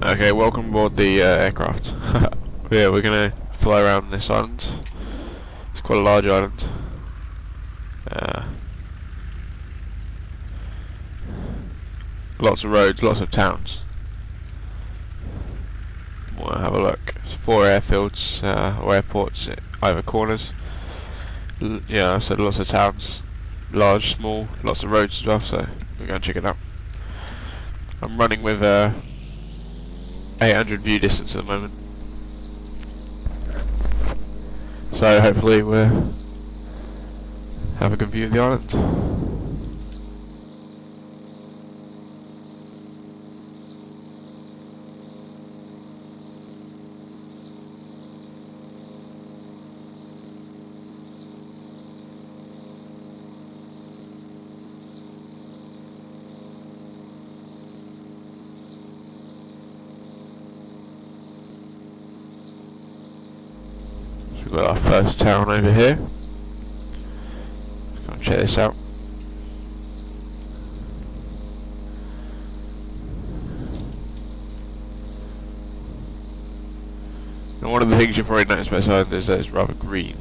Okay, welcome aboard the aircraft. Yeah, we're gonna fly around this island. It's quite a large island. Lots of roads, lots of towns. We'll have a look. There's 4 airfields or airports at either corners. Yeah, I said lots of towns. Large, small, lots of roads as well, so we're going to check it out. I'm running with 800 view distance at the moment. So hopefully we'll have a good view of the island. We've got our first town over here. Let's go and check this out. Now one of the things you'll probably notice about this island is that it's rather green.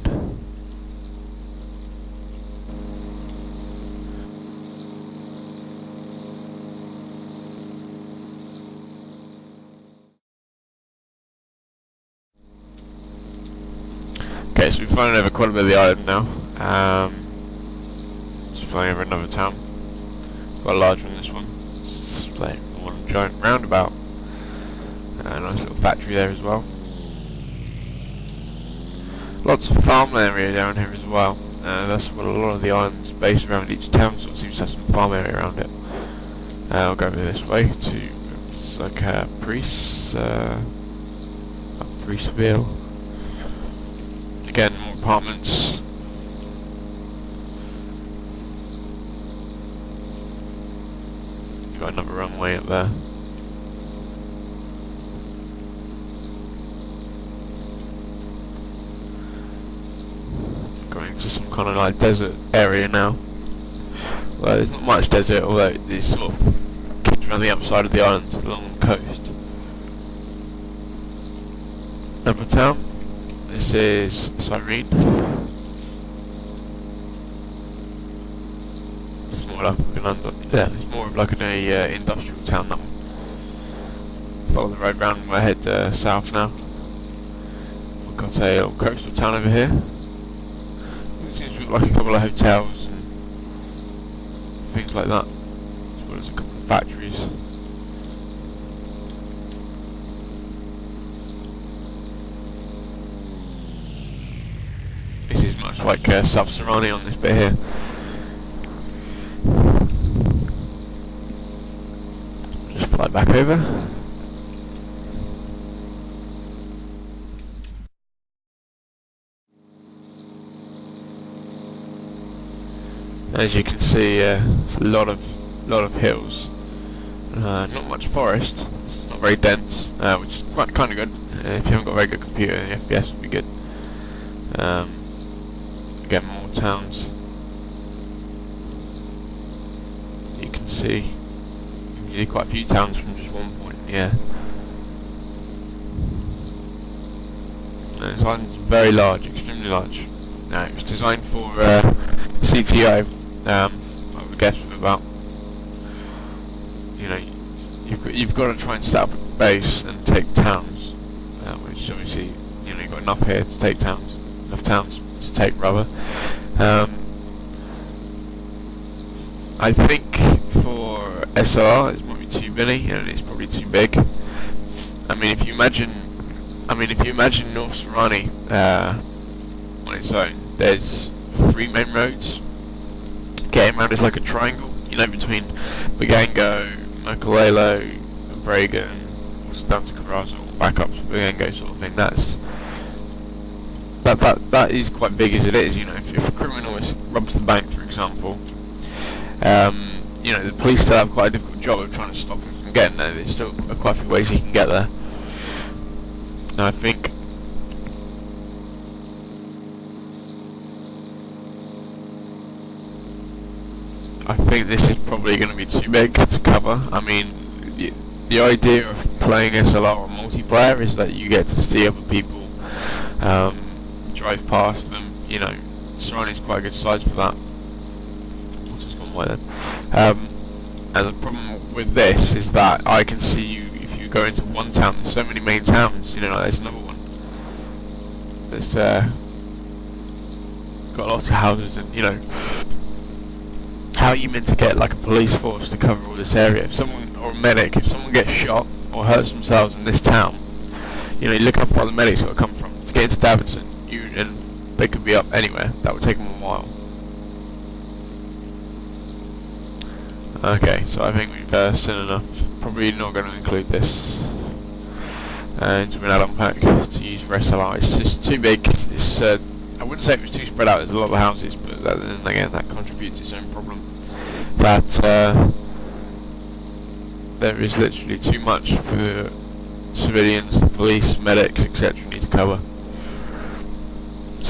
Okay, so we've flown over quite a bit of the island now. Just flying over another town. Quite a large one, this one. It's like one giant roundabout. Nice little factory there as well. Lots of farm area down here as well. That's what a lot of the island's based around. Each town sort of seems to have some farm area around it. I'll go over this way to, it's like Priestville. Again, more apartments. Got another runway up there. Going to some kind of like desert area now. Well, there's not much desert, although it's sort of kicked around the outside of the island along the coast. Another town. This is Cyrene. It's more like it's more of like an industrial town. That one. Follow the road round and we'll head south now. We've got a little coastal town over here. It seems to be like a couple of hotels and things like that, as well as a couple of factories. This is much like South Serrani on this bit here. Just fly back over. As you can see, a lot of hills. Not much forest. It's not very dense, which is kind of good. If you haven't got a very good computer, the FPS would be good. Again, more towns. You can see quite a few towns from just one point. Yeah. And this island's very large, extremely large. Now it was designed for CTO. I would guess with about, you've got to try and set up a base and take towns, which obviously you've got enough here to take towns, enough towns to take rather. I think for SLR it might be too many and it's probably too big. I mean, if you imagine North Serrani on its own, there's 3 main roads. Getting around is like a triangle, between Bagango, Mokolelo, Braga, and also down to Carazo, back up to Bagango sort of thing. That is quite big as it is. If a criminal robs the bank, for example, the police still have quite a difficult job of trying to stop him from getting there. There's still quite a few ways he can get there. And I think this is probably going to be too big to cover. I mean, the idea of playing SLR on multiplayer is that you get to see other people drive past them. You know, Serrani's quite a good size for that. What's just gone by then? And the problem with this is that I can see you if you go into one town. There's so many main towns. You know, like there's another one. There's got lots of houses, and you know, how are you meant to get like a police force to cover all this area? If someone, or a medic, if someone gets shot or hurts themselves in this town, you know, you look how far the medic's got to come from to get into Davidson. And they could be up anywhere. That would take them a while. Okay, so I think we've seen enough. Probably not going to include this into an add-on pack to use for SLR. It's just too big. It's I wouldn't say it was too spread out. There's a lot of houses, but then again, that contributes its own problem. That there is literally too much for civilians, the police, medics, etc. need to cover.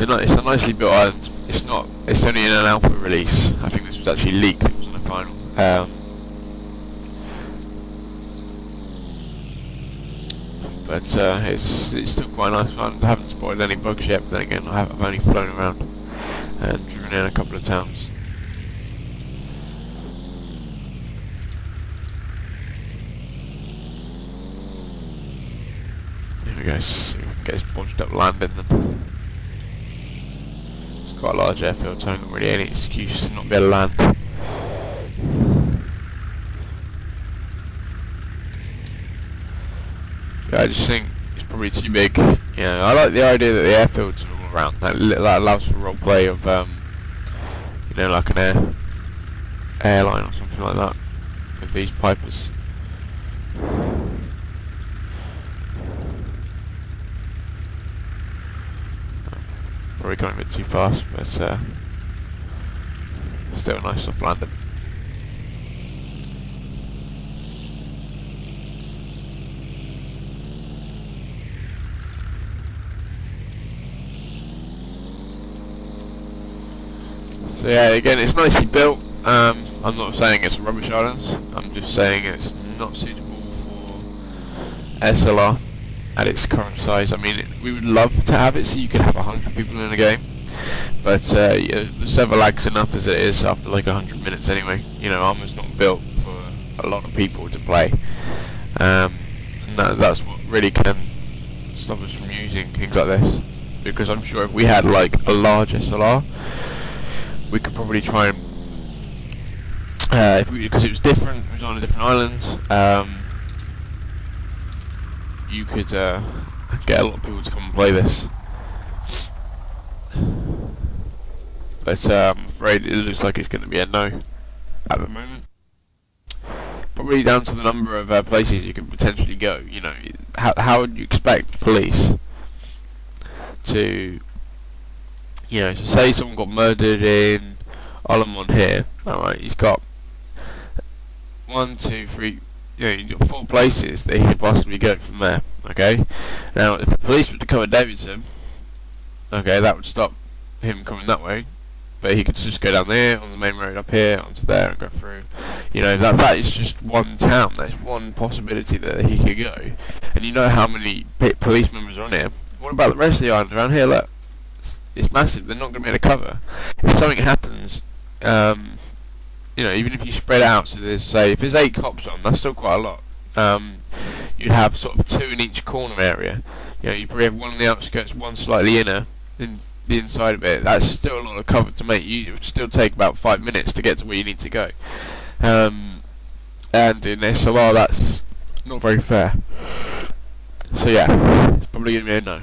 It's a nicely built island. It's not. It's only in an alpha release. I think this was actually leaked. It wasn't a final. But it's still quite nice. I haven't spotted any bugs yet. But then again, I've only flown around and driven in a couple of towns. There we go. So we can get this bodged up landing then. Quite a large airfield, so I haven't really any excuse to not be able to land. Yeah, I just think it's probably too big. Yeah, I like the idea that the airfields are all around. That allows for roleplay of, you know, like an airline or something like that with these Pipers. Probably going a bit too fast, but still a nice soft landing. So yeah, again, it's nicely built. I'm not saying it's a rubbish island. I'm just saying it's not suitable for SLR. At its current size. I mean, we would love to have it so you could have 100 people in a game, but yeah, the server lags enough as it is after like 100 minutes anyway. You know, Arma's not built for a lot of people to play, and that's what really can stop us from using things like this. Because I'm sure if we had like a large SLR, we could probably try and because it was different, it was on a different island. You could get a lot of people to come and play this, but I'm afraid it looks like it's going to be a no at the moment. Probably down to the number of places you could potentially go. You know, how would you expect police to, you know, so say someone got murdered in Alameda here. Alright, he's got 1, 2, 3. You know, you've got 4 places that he could possibly go from there, okay? Now, if the police were to come at Davidson, okay, that would stop him coming that way, but he could just go down there, on the main road up here, onto there, and go through. You know, that is just one town, that's one possibility that he could go. And you know how many police members are on here. What about the rest of the island around here? Look, it's massive, they're not going to be able to cover. If something happens, you know, even if you spread out, so there's, say, if there's 8 cops on, that's still quite a lot. You'd have sort of 2 in each corner area. You know, you probably have 1 on the outskirts, 1 slightly inner, in the inside of it. That's still a lot of cover to make. It would still take about 5 minutes to get to where you need to go. And in SLR, that's not very fair. So yeah, it's probably going to be a no.